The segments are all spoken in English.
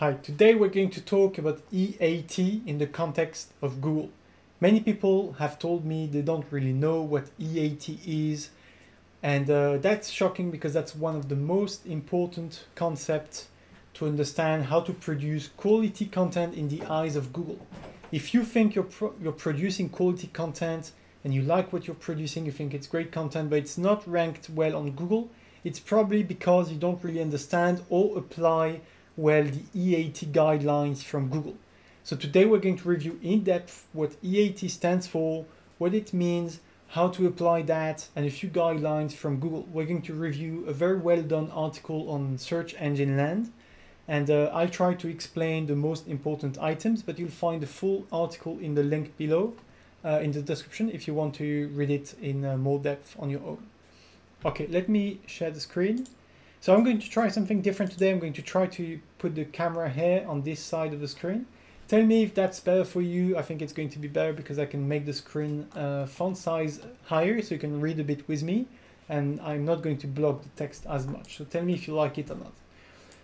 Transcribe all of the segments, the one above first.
Hi, today we're going to talk about E.A.T in the context of Google. Many people have told me they don't really know what E.A.T is, and that's shocking because that's one of the most important concepts to understand how to produce quality content in the eyes of Google. If you think you're producing quality content and you like what you're producing, you think it's great content, but it's not ranked well on Google, it's probably because you don't really understand or apply well the E.A.T guidelines from Google. So today we're going to review in depth what E.A.T stands for, what it means, how to apply that, and a few guidelines from Google. We're going to review a very well done article on search engine land, and I'll try to explain the most important items, but you'll find the full article in the link below in the description if you want to read it in more depth on your own. Okay, let me share the screen. So I'm going to try something different today. I'm going to try to put the camera here on this side of the screen. Tell me if that's better for you. I think it's going to be better because I can make the screen font size higher so you can read a bit with me, and I'm not going to block the text as much. So tell me if you like it or not.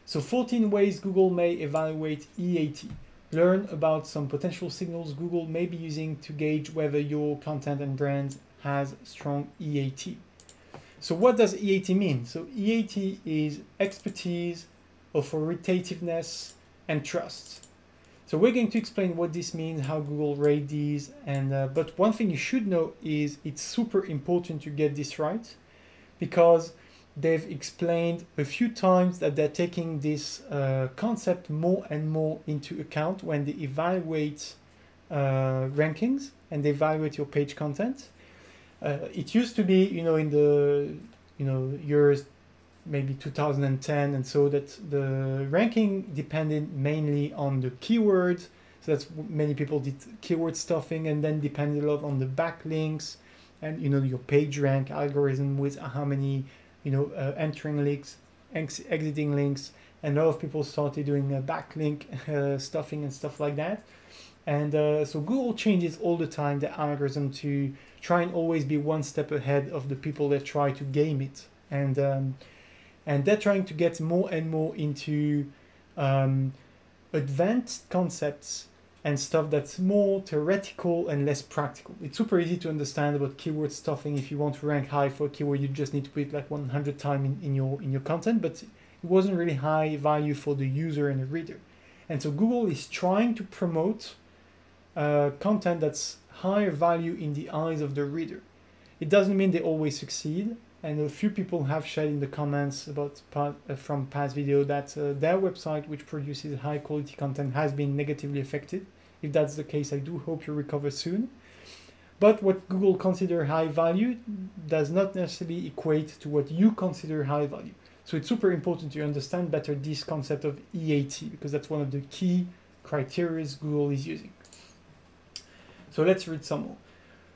So 14 ways Google may evaluate E.A.T. Learn about some potential signals Google may be using to gauge whether your content and brand has strong E.A.T. So what does E.A.T mean? So E.A.T is expertise, authoritativeness, and trust. So we're going to explain what this means, how Google rate these, and but one thing you should know is it's super important to get this right, because they've explained a few times that they're taking this concept more and more into account when they evaluate rankings and they evaluate your page content. It used to be, in the, years maybe 2010, and so that the ranking depended mainly on the keywords. So that's many people did keyword stuffing, and then depended a lot on the backlinks and your PageRank algorithm with how many entering links, exiting links, and a lot of people started doing backlink stuffing and stuff like that. And so Google changes all the time the algorithm to try and always be one step ahead of the people that try to game it. And they're trying to get more and more into advanced concepts and stuff that's more theoretical and less practical. It's super easy to understand about keyword stuffing. If you want to rank high for a keyword, you just need to put it like 100 times in your content, but it wasn't really high value for the user and the reader. And so Google is trying to promote content that's higher value in the eyes of the reader. It doesn't mean they always succeed, and a few people have shared in the comments about from past video that their website, which produces high quality content, has been negatively affected. If that's the case, I do hope you recover soon. But what Google consider high value does not necessarily equate to what you consider high value. So it's super important to understand better this concept of E.A.T, because that's one of the key criteria Google is using. So let's read some more.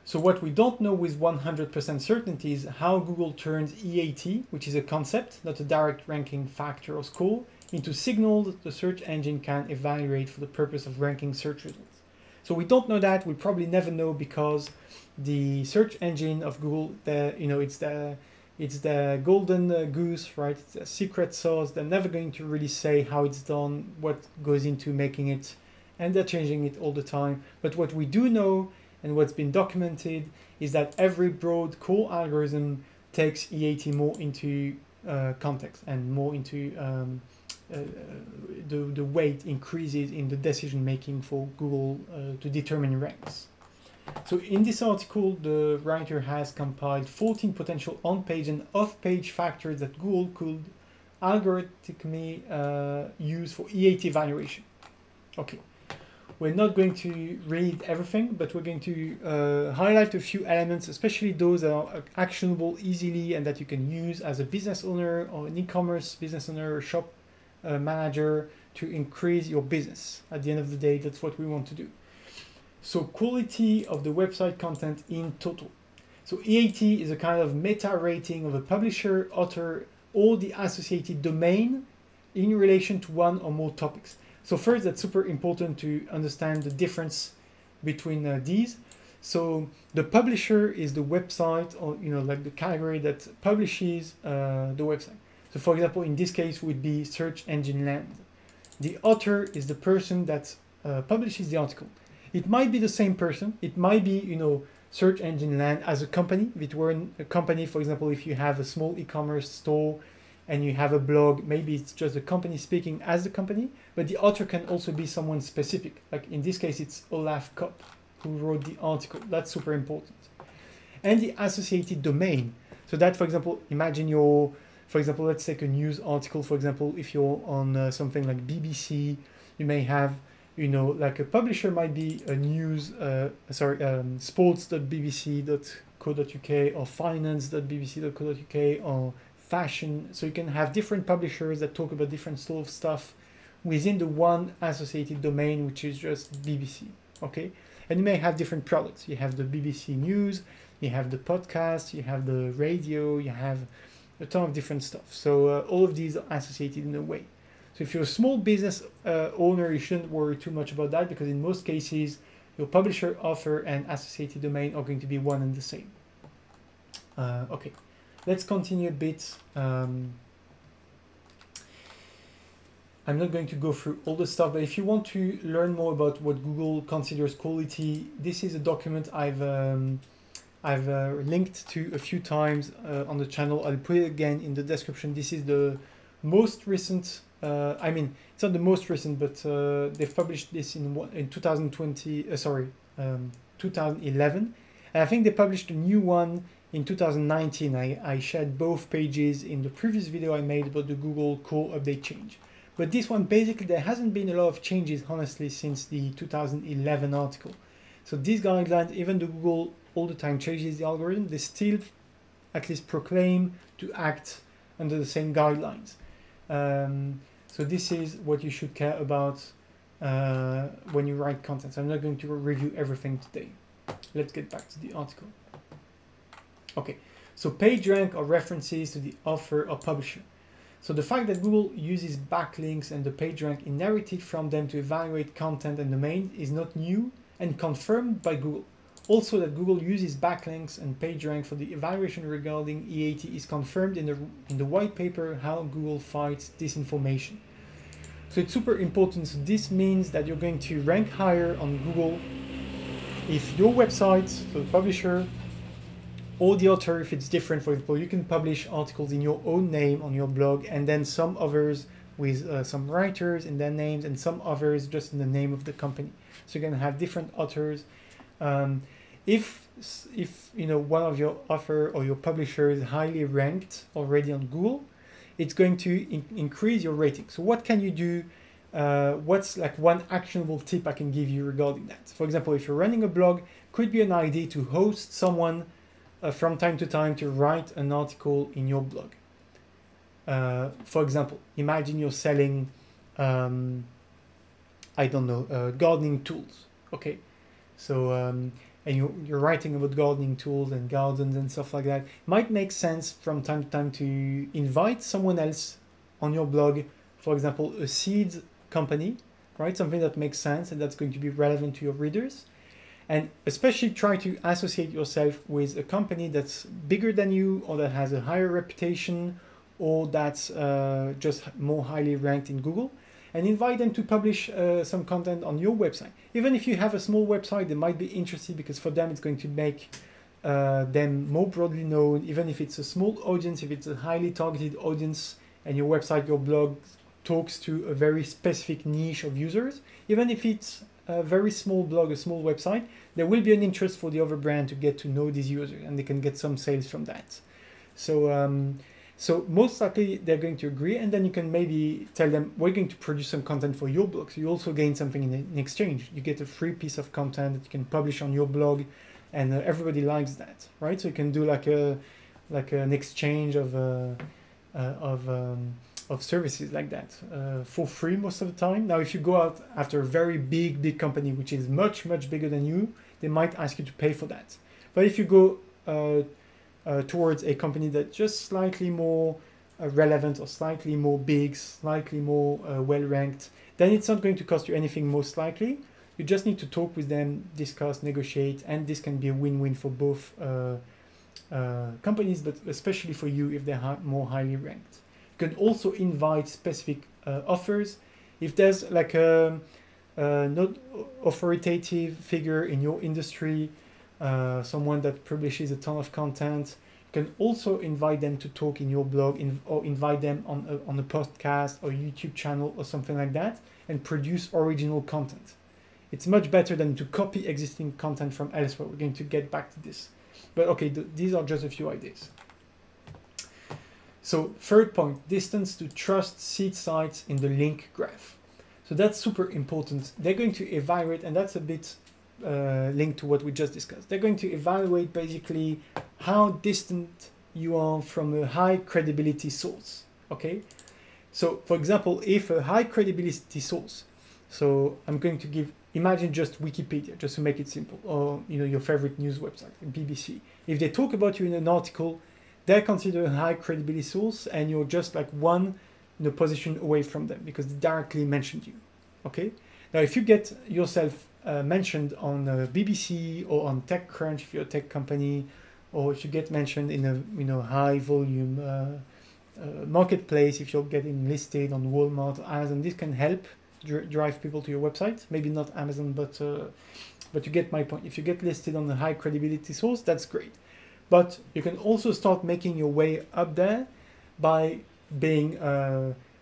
So what we don't know with 100% certainty is how Google turns E.A.T, which is a concept, not a direct ranking factor or score, into signals the search engine can evaluate for the purpose of ranking search results. So we don't know that. We'll probably never know because the search engine of Google, it's the golden goose, right? It's a secret sauce. They're never going to really say how it's done, what goes into making it, and they're changing it all the time. But what we do know and what's been documented is that every broad core algorithm takes E.A.T more into context and more into the weight increases in the decision making for Google to determine ranks. So in this article, the writer has compiled 14 potential on-page and off-page factors that Google could algorithmically use for E.A.T evaluation. Okay. We're not going to read everything, but we're going to highlight a few elements, especially those that are actionable easily and that you can use as a business owner or an e-commerce business owner or shop manager to increase your business. At the end of the day, that's what we want to do. So quality of the website content in total. So E.A.T is a kind of meta rating of a publisher, author, or the associated domain in relation to one or more topics. So first, that's super important to understand the difference between these. So the publisher is the website, or like the category that publishes the website. So for example, in this case would be search engine land. The author is the person that publishes the article. It might be the same person. It might be, you know, search engine land as a company. If it were a company, for example, if you have a small e-commerce store and you have a blog, maybe it's just the company speaking as the company, but the author can also be someone specific. Like in this case, it's Olaf Kopp who wrote the article. That's super important. And the associated domain. So that, for example, imagine your, for example, let's take a news article. For example, if you're on something like BBC, you may have, you know, like a publisher might be a news, sports.bbc.co.uk or finance.bbc.co.uk or fashion. So you can have different publishers that talk about different sort of stuff within the one associated domain, which is just BBC, okay? And you may have different products. You have the BBC News, you have the podcast, you have the radio, you have a ton of different stuff. So all of these are associated in a way. So if you're a small business owner, you shouldn't worry too much about that, because in most cases, your publisher, author, and associated domain are going to be one and the same. Okay, let's continue a bit. I'm not going to go through all the stuff, but if you want to learn more about what Google considers quality, this is a document I've linked to a few times on the channel. I'll put it again in the description. This is the most recent, I mean, it's not the most recent, but they've published this in 2011. And I think they published a new one in 2019. I shared both pages in the previous video I made about the Google core update change. But this one, basically, there hasn't been a lot of changes, honestly, since the 2011 article. So these guidelines, even though Google all the time changes the algorithm, they still at least proclaim to act under the same guidelines. So this is what you should care about when you write content. So I'm not going to review everything today. Let's get back to the article. Okay, so PageRank are references to the author or publisher. So the fact that Google uses backlinks and the PageRank inherited from them to evaluate content and domain is not new and confirmed by Google. Also, that Google uses backlinks and PageRank for the evaluation regarding E.A.T is confirmed in the white paper, How Google Fights Disinformation. So it's super important. So this means that you're going to rank higher on Google if your website, so the publisher, or the author, if it's different. For example, you can publish articles in your own name on your blog, and then some others with some writers in their names, and some others just in the name of the company. So you're going to have different authors. If you know one of your author or your publisher is highly ranked already on Google, it's going to increase your rating. So what can you do? What's like one actionable tip I can give you regarding that? For example, if you're running a blog, could be an idea to host someone from time to time to write an article in your blog. For example, imagine you're selling, I don't know, gardening tools. Okay, so and you're writing about gardening tools and gardens and stuff like that. It might make sense from time to time to invite someone else on your blog, for example, a seed company, right? Something that makes sense and that's going to be relevant to your readers. And especially try to associate yourself with a company that's bigger than you, or that has a higher reputation, or that's just more highly ranked in Google, and invite them to publish some content on your website. Even if you have a small website, they might be interested, because for them it's going to make them more broadly known. Even if it's a small audience, if it's a highly targeted audience, and your website, your blog talks to a very specific niche of users, even if it's a very small blog, a small website, there will be an interest for the other brand to get to know these users, and they can get some sales from that. So so most likely they're going to agree, and then you can maybe tell them, we're going to produce some content for your blog. So you also gain something in exchange. You get a free piece of content that you can publish on your blog, and everybody likes that, right? So you can do like an exchange of services like that for free most of the time. Now, if you go out after a very big company, which is much bigger than you, they might ask you to pay for that. But if you go towards a company that's just slightly more relevant, or slightly more big, slightly more well ranked, then it's not going to cost you anything most likely. You just need to talk with them, discuss, negotiate, and this can be a win-win for both companies, but especially for you if they're more highly ranked. You can also invite specific offers. If there's like a not authoritative figure in your industry, someone that publishes a ton of content, you can also invite them to talk in your blog, or invite them on a podcast or YouTube channel or something like that, and produce original content. It's much better than to copy existing content from elsewhere. We're going to get back to this. But okay, these are just a few ideas. So third point, distance to trust seed sites in the link graph. So that's super important. They're going to evaluate, and that's a bit linked to what we just discussed. They're going to evaluate basically how distant you are from a high credibility source, okay? So for example, if a high credibility source, so I'm going to give, imagine just Wikipedia, just to make it simple, or your favorite news website, BBC. If they talk about you in an article, they're considered a high credibility source, and you're just like one position away from them because they directly mentioned you. Okay. Now, if you get yourself mentioned on BBC or on TechCrunch, if you're a tech company, or if you get mentioned in a high volume marketplace, if you're getting listed on Walmart or Amazon, this can help drive people to your website. Maybe not Amazon, but you get my point. If you get listed on a high credibility source, that's great. But you can also start making your way up there by being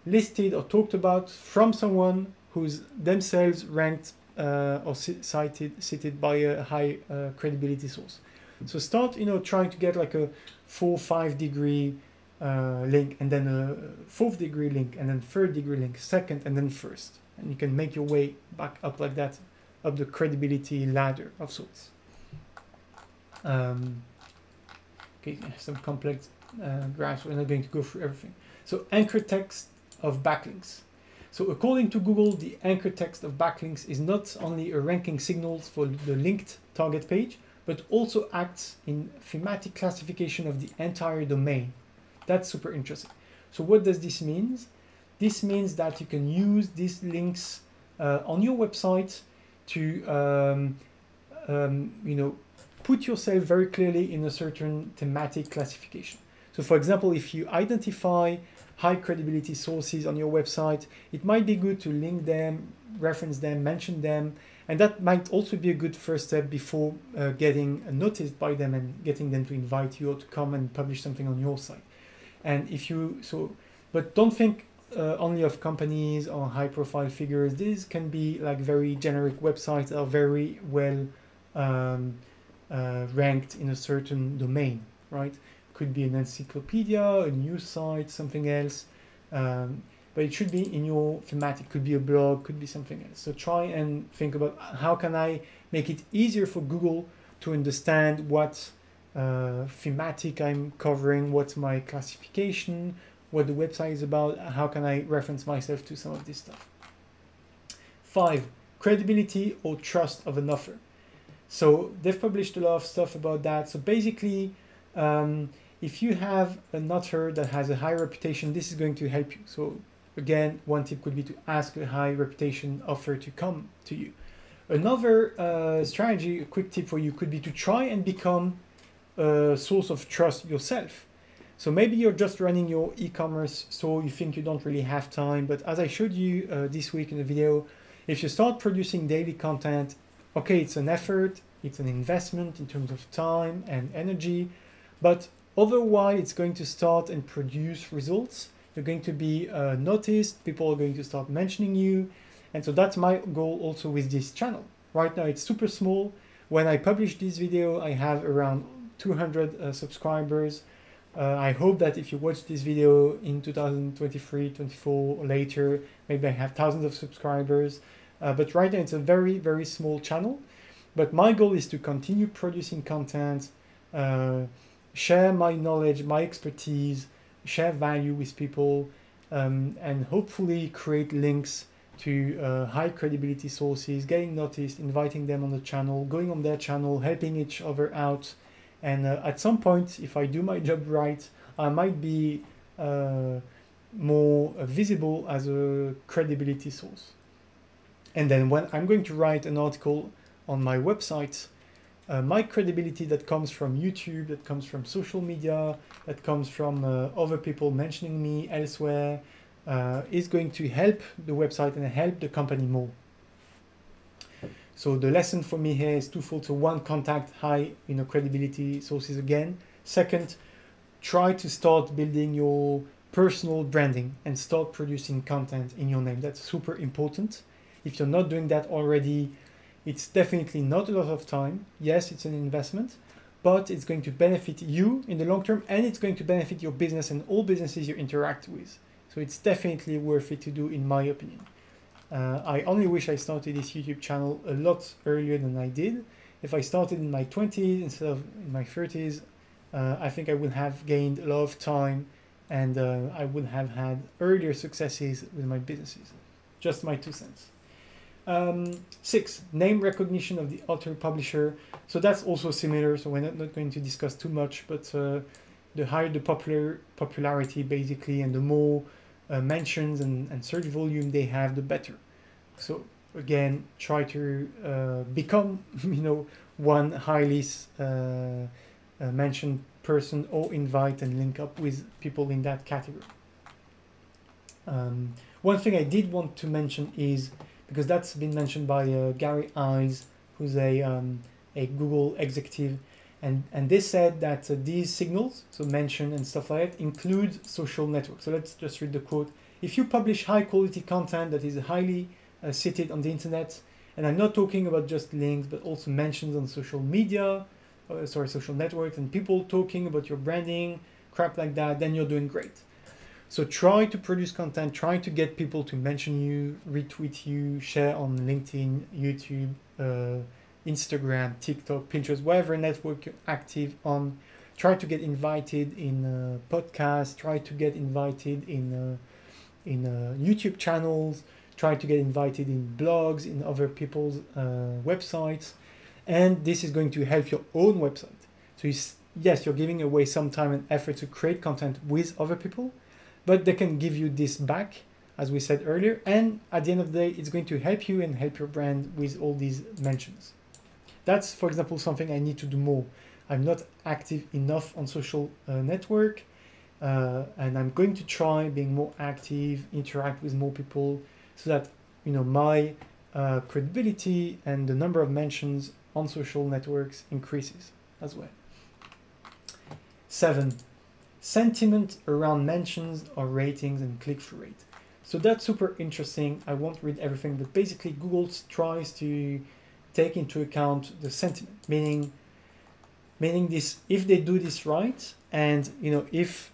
listed or talked about from someone who's themselves ranked or cited by a high credibility source. So start, trying to get like a 4 or 5 degree link, and then a 4th degree link, and then 3rd degree link, 2nd, and then 1st. And you can make your way back up like that, up the credibility ladder of sorts. Okay, some complex graphs. We're not going to go through everything. So anchor text of backlinks. So according to Google, the anchor text of backlinks is not only a ranking signal for the linked target page, but also acts in thematic classification of the entire domain. That's super interesting. So what does this mean? This means that you can use these links on your website to put yourself very clearly in a certain thematic classification. So for example, if you identify high credibility sources on your website, it might be good to link them, reference them, mention them, and that might also be a good first step before getting noticed by them and getting them to invite you or to come and publish something on your site. And but don't think only of companies or high profile figures. These can be like very generic websites that are very well ranked in a certain domain, right? Could be an encyclopedia, a news site, something else, but it should be in your thematic. Could be a blog, could be something else. So try and think about how can I make it easier for Google to understand what thematic I'm covering, what's my classification, what the website is about, how can I reference myself to some of this stuff. 5, credibility or trust of an offer. So they've published a lot of stuff about that. So basically, if you have an author that has a high reputation, this is going to help you. So again, one tip could be to ask a high reputation author to come to you. Another strategy, a quick tip for you, could be to try and become a source of trust yourself. So maybe you're just running your e-commerce store, you think you don't really have time, but as I showed you this week in the video, if you start producing daily content, okay, it's an effort, it's an investment in terms of time and energy, but otherwise it's going to start and produce results. You're going to be noticed, people are going to start mentioning you, and so that's my goal also with this channel. Right now it's super small. When I publish this video, I have around 200 subscribers. I hope that if you watch this video in 2023, 24 or later, maybe I have thousands of subscribers. But right now it's a very, very small channel. But my goal is to continue producing content, share my knowledge, my expertise, share value with people, and hopefully create links to high credibility sources, getting noticed, inviting them on the channel, going on their channel, helping each other out. And at some point, if I do my job right, I might be more visible as a credibility source. And then when I'm going to write an article on my website, my credibility that comes from YouTube, that comes from social media, that comes from other people mentioning me elsewhere, is going to help the website and help the company more. So the lesson for me here is twofold. So one, contact high credibility sources again. Second, try to start building your personal branding and start producing content in your name. That's super important. If you're not doing that already, it's definitely not a lot of time. Yes, it's an investment, but it's going to benefit you in the long term, and it's going to benefit your business and all businesses you interact with. So it's definitely worth it to do, in my opinion. I only wish I started this YouTube channel a lot earlier than I did. If I started in my 20s instead of in my 30s, I think I would have gained a lot of time, and I would have had earlier successes with my businesses. Just my 2 cents. 6, name recognition of the author publisher. So that's also similar, so we're not going to discuss too much, but the higher the popularity basically, and the more mentions and search volume they have, the better. So again, try to become one highly mentioned person, or invite and link up with people in that category. One thing I did want to mention is, because that's been mentioned by Gary Ives, who's a Google executive, and they said that these signals, so mention and stuff like that, include social networks. So let's just read the quote. If you publish high quality content that is highly cited on the internet, and I'm not talking about just links, but also mentions on social media, social networks, and people talking about your branding, crap like that, then you're doing great. So try to produce content, try to get people to mention you, retweet you, share on LinkedIn, YouTube, Instagram, TikTok, Pinterest, whatever network you're active on. Try to get invited in podcasts, try to get invited in YouTube channels, try to get invited in blogs, in other people's websites. And this is going to help your own website. So yes, you're giving away some time and effort to create content with other people, but they can give you this back, as we said earlier. And at the end of the day, it's going to help you and help your brand with all these mentions. That's, for example, something I need to do more. I'm not active enough on social network, and I'm going to try being more active, interact with more people, so that my credibility and the number of mentions on social networks increases as well. 7, sentiment around mentions or ratings and click-through rate. So that's super interesting. I won't read everything, but basically Google tries to take into account the sentiment, meaning this, if they do this right, and if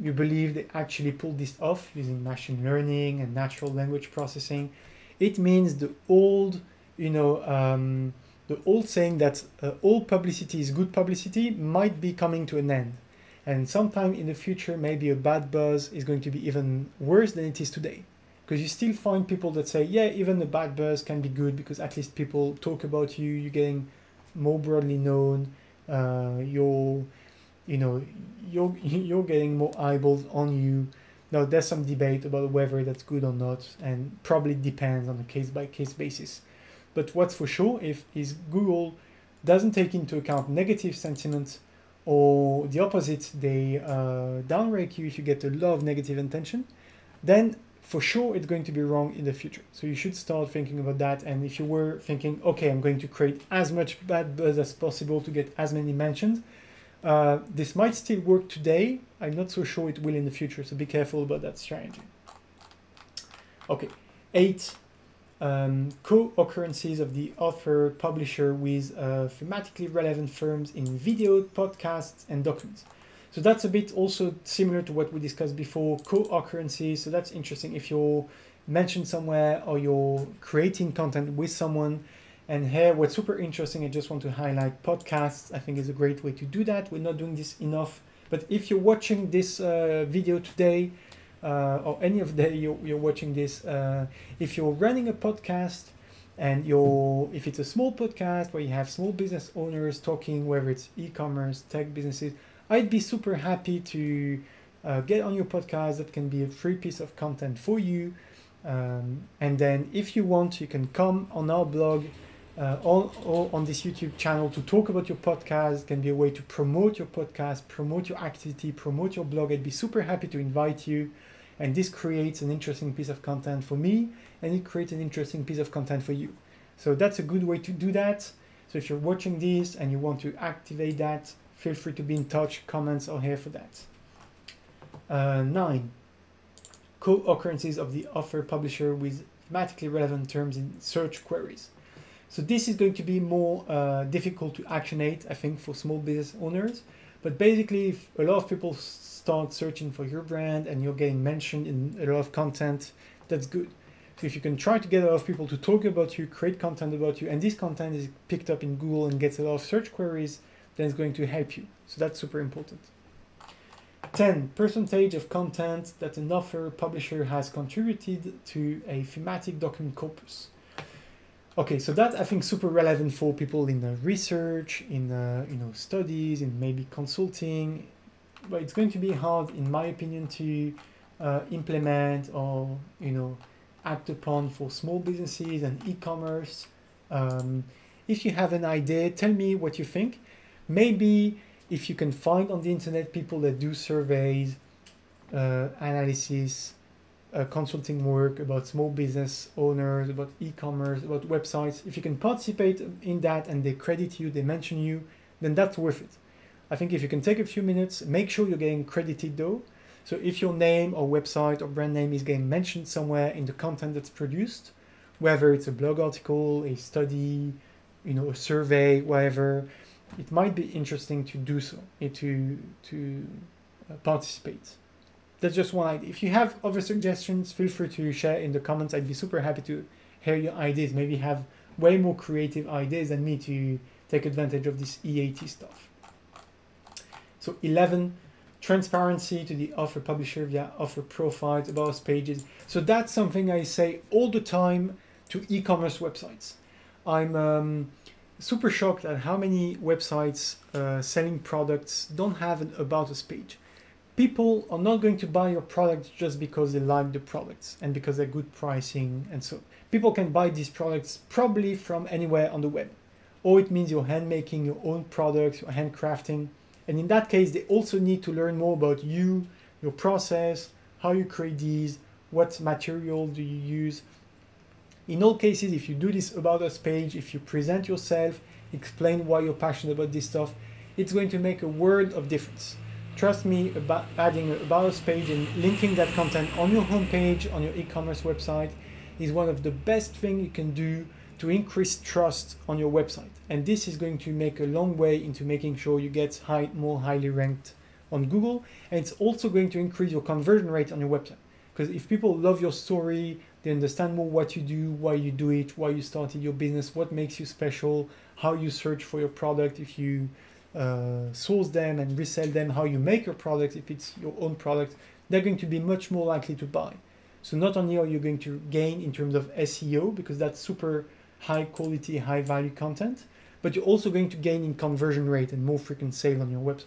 you believe they actually pull this off using machine learning and natural language processing, it means the old saying that all publicity is good publicity might be coming to an end. And sometime in the future, maybe a bad buzz is going to be even worse than it is today. Because you still find people that say, yeah, even a bad buzz can be good, because at least people talk about you, you're getting more broadly known, you're getting more eyeballs on you. Now, there's some debate about whether that's good or not, and probably depends on a case-by-case basis. But what's for sure is Google doesn't take into account negative sentiment, or the opposite, they downrank you if you get a lot of negative intention, then for sure it's going to be wrong in the future. So you should start thinking about that. And if you were thinking, okay, I'm going to create as much bad buzz as possible to get as many mentions, this might still work today. I'm not so sure it will in the future, so be careful about that strategy. Okay, 8, co-occurrences of the author publisher with thematically relevant firms in video, podcasts, and documents. So that's a bit also similar to what we discussed before, co-occurrences. So that's interesting if you're mentioned somewhere or you're creating content with someone. And here, what's super interesting, I just want to highlight podcasts. I think is a great way to do that. We're not doing this enough. But if you're watching this video today, or any of the day you're watching this, if you're running a podcast and if it's a small podcast where you have small business owners talking, whether it's e-commerce, tech businesses, I'd be super happy to get on your podcast. That can be a free piece of content for you. And then if you want, you can come on our blog or on this YouTube channel to talk about your podcast. It can be a way to promote your podcast, promote your activity, promote your blog. I'd be super happy to invite you And this creates an interesting piece of content for me, and it creates an interesting piece of content for you. So that's a good way to do that. So if you're watching this and you want to activate that, feel free to be in touch. Comments are here for that. 9. Co-occurrences of the offer publisher with thematically relevant terms in search queries. So this is going to be more difficult to actionate, I think, for small business owners. But basically, if a lot of people start searching for your brand and you're getting mentioned in a lot of content, that's good. So if you can try to get a lot of people to talk about you, create content about you, and this content is picked up in Google and gets a lot of search queries, then it's going to help you. So that's super important. 10. Percentage of content that an offer publisher has contributed to a thematic document corpus. Okay, so that I think super relevant for people in research, in studies, in maybe consulting, but it's going to be hard, in my opinion, to implement or act upon for small businesses and e-commerce. If you have an idea, tell me what you think. Maybe if you can find on the internet people that do surveys, analysis, consulting work about small business owners, about e-commerce, about websites, if you can participate in that and they credit you, they mention you, then that's worth it. I think if you can take a few minutes, make sure you're getting credited though. So if your name or website or brand name is getting mentioned somewhere in the content that's produced, whether it's a blog article, a study, a survey, whatever, it might be interesting to do so, to participate. That's just one idea. If you have other suggestions, feel free to share in the comments. I'd be super happy to hear your ideas. Maybe have way more creative ideas than me to take advantage of this E.A.T stuff. So 11, transparency to the offer publisher via offer profiles, about us pages. So that's something I say all the time to e-commerce websites. I'm super shocked at how many websites selling products don't have an about us page. People are not going to buy your products just because they like the products and because they're good pricing, and so people can buy these products probably from anywhere on the web. Or it means you're hand making your own products, you're handcrafting, and in that case they also need to learn more about you, your process, how you create these, what material do you use. In all cases, if you do this about us page, if you present yourself, explain why you're passionate about this stuff, it's going to make a world of difference. Trust me, about adding an about us page and linking that content on your homepage, on your e-commerce website, is one of the best things you can do to increase trust on your website. And this is going to make a long way into making sure you get more highly ranked on Google. And it's also going to increase your conversion rate on your website. Because if people love your story, they understand more what you do, why you do it, why you started your business, what makes you special, how you search for your product, if you source them and resell them, how you make your product, if it's your own product, they're going to be much more likely to buy. So not only are you going to gain in terms of SEO, because that's super high quality, high value content, but you're also going to gain in conversion rate and more frequent sale on your website.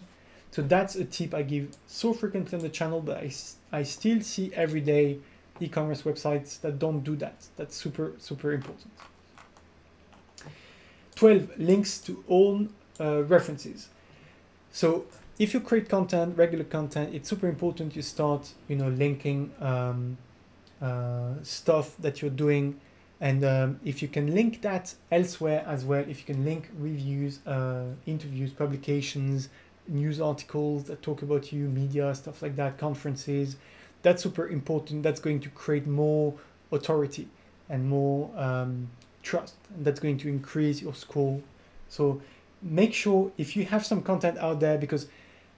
So that's a tip I give so frequently on the channel, but I still see every day e-commerce websites that don't do that. That's super, super important. 12, links to own references. So if you create content, regular content, it's super important you start, linking stuff that you're doing, and if you can link that elsewhere as well, if you can link reviews, interviews, publications, news articles that talk about you, media, stuff like that, conferences, that's super important. That's going to create more authority and more trust, and that's going to increase your score. So make sure if you have some content out there, because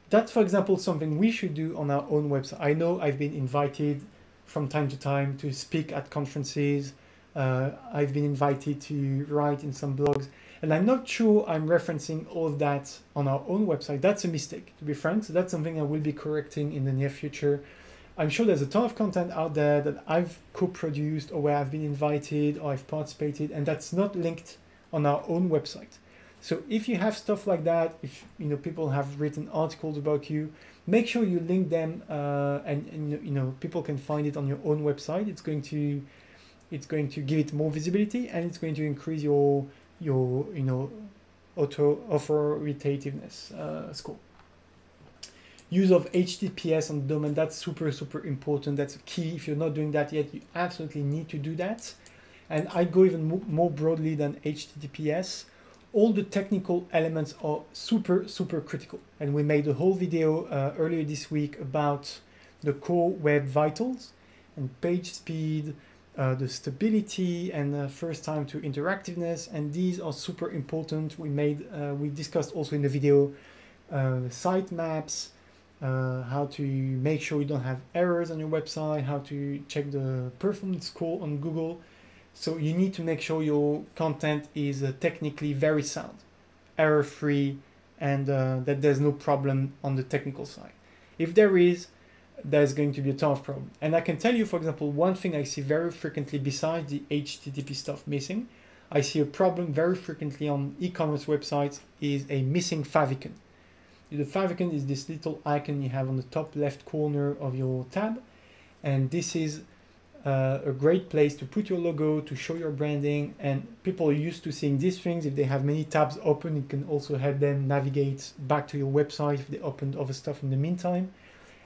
that's, for example, something we should do on our own website. I know I've been invited from time to time to speak at conferences. I've been invited to write in some blogs, and I'm not sure I'm referencing all of that on our own website. That's a mistake, to be frank. So that's something I will be correcting in the near future. I'm sure there's a ton of content out there that I've co-produced or where I've been invited or I've participated, and that's not linked on our own website. So if you have stuff like that, if people have written articles about you, make sure you link them, and people can find it on your own website. It's going to give it more visibility, and it's going to increase your authoritativeness score. Use of HTTPS on the domain, that's super, super important. That's a key. If you're not doing that yet, you absolutely need to do that. And I go even more broadly than HTTPS. All the technical elements are super, super critical. And we made a whole video earlier this week about the core web vitals and page speed, the stability, and first time to interactiveness. And these are super important. We discussed also in the video site maps, how to make sure you don't have errors on your website, how to check the performance score on Google. So you need to make sure your content is technically very sound, error-free, and that there's no problem on the technical side. If there is, there's going to be a ton of problem. And I can tell you, for example, one thing I see very frequently besides the HTTP stuff missing, I see a problem very frequently on e-commerce websites is a missing favicon. The favicon is this little icon you have on the top left corner of your tab, and this is a great place to put your logo, to show your branding, and people are used to seeing these things. If they have many tabs open, it can also help them navigate back to your website if they opened other stuff in the meantime.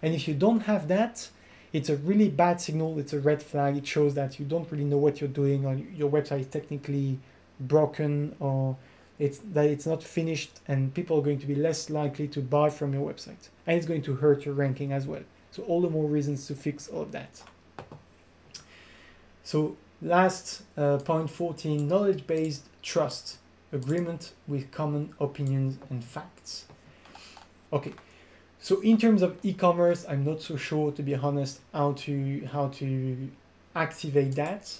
And if you don't have that, it's a really bad signal. It's a red flag. It shows that you don't really know what you're doing, or your website is technically broken, or it's not finished, and people are going to be less likely to buy from your website. And it's going to hurt your ranking as well. So all the more reasons to fix all of that. So last point 14, knowledge-based trust, agreement with common opinions and facts. Okay. So in terms of e-commerce, I'm not so sure, to be honest, how to activate that.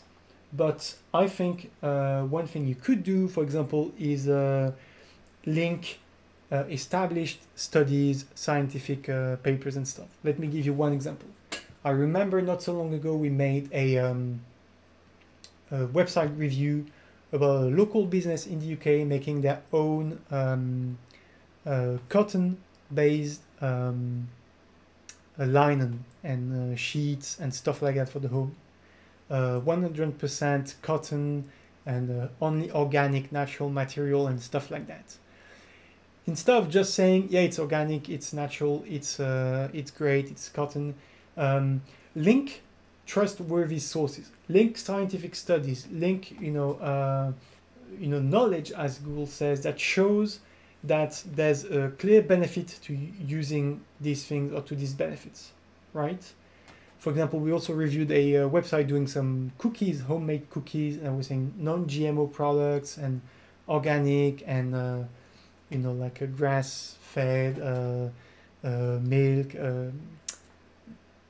But I think one thing you could do, for example, is link established studies, scientific papers and stuff. Let me give you one example. I remember not so long ago we made a website review about a local business in the UK making their own cotton-based linen and sheets and stuff like that for the home. 100% cotton and only organic natural material and stuff like that. Instead of just saying, yeah, it's organic, it's natural, it's great, it's cotton, link trustworthy sources, link scientific studies, link knowledge, as Google says, that shows that there's a clear benefit to using these things or to these benefits, right? For example, we also reviewed a website doing some cookies, homemade cookies, and we're saying non-GMO products and organic and like a grass-fed milk,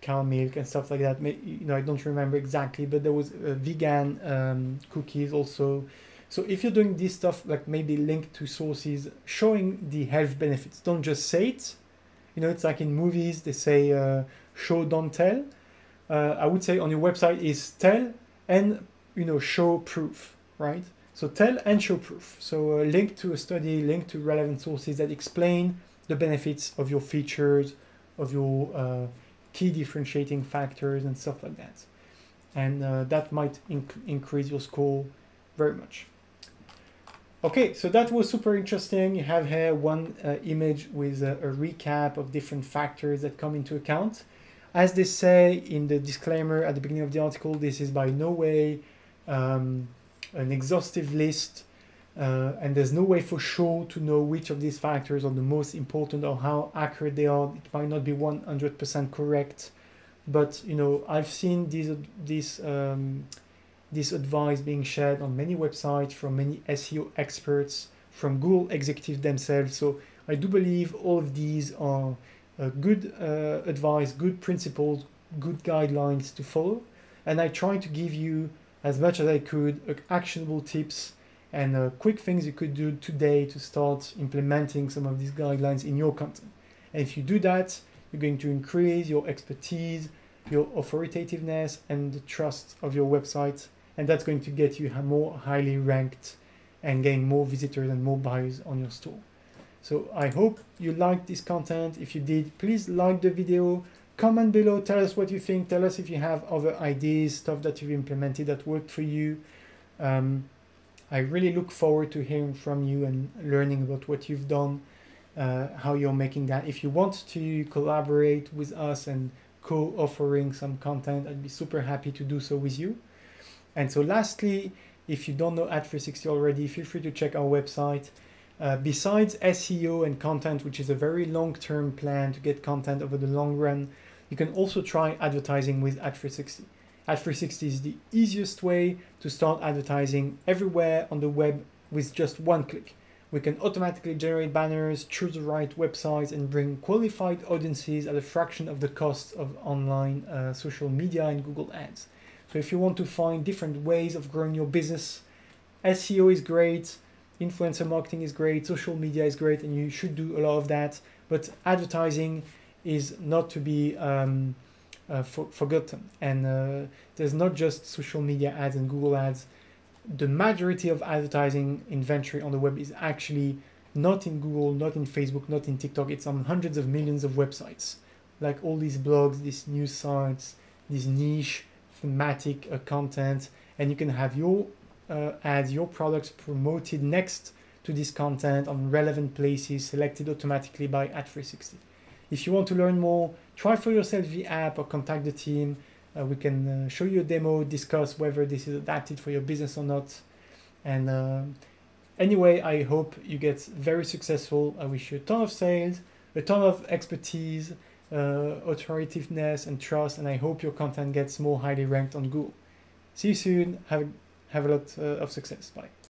cow milk and stuff like that. I don't remember exactly, but there was vegan cookies also. So if you're doing this stuff, like maybe link to sources showing the health benefits, don't just say it. It's like in movies, they say show, don't tell. I would say on your website is tell and show proof, right? So tell and show proof. So link to a study, link to relevant sources that explain the benefits of your features, of your key differentiating factors and stuff like that. And that might increase your score very much. Okay, so that was super interesting. You have here one image with a recap of different factors that come into account. As they say in the disclaimer at the beginning of the article, this is by no way an exhaustive list, and there's no way for sure to know which of these factors are the most important or how accurate they are. It might not be 100% correct, but I've seen this advice being shared on many websites from many SEO experts, from Google executives themselves. So I do believe all of these are good advice, good principles, good guidelines to follow. And I try to give you as much as I could actionable tips and quick things you could do today to start implementing some of these guidelines in your content. And if you do that, you're going to increase your expertise, your authoritativeness, and the trust of your website. And that's going to get you more highly ranked and gain more visitors and more buyers on your store. So I hope you liked this content. If you did, please like the video, comment below, tell us what you think, tell us if you have other ideas, stuff that you've implemented that worked for you. I really look forward to hearing from you and learning about what you've done. how you're making that. If you want to collaborate with us and co-offering some content, I'd be super happy to do so with you. And so lastly, if you don't know Ad360 already, feel free to check our website. Besides SEO and content, which is a very long-term plan to get content over the long run, you can also try advertising with Ad360. Ad360 is the easiest way to start advertising everywhere on the web with just one click. We can automatically generate banners, choose the right websites, and bring qualified audiences at a fraction of the cost of online social media and Google Ads. So if you want to find different ways of growing your business, SEO is great, influencer marketing is great, social media is great, and you should do a lot of that. But advertising is not to be forgotten. And there's not just social media ads and Google ads. The majority of advertising inventory on the web is actually not in Google, not in Facebook, not in TikTok. It's on hundreds of millions of websites, like all these blogs, these news sites, these niche thematic content, and you can have your ads, your products promoted next to this content on relevant places selected automatically by Ad360. If you want to learn more, try for yourself the app or contact the team. We can show you a demo, discuss whether this is adapted for your business or not. And anyway, I hope you get very successful. I wish you a ton of sales, a ton of expertise, authoritativeness and trust, and I hope your content gets more highly ranked on Google. See you soon. Have a lot of success. Bye.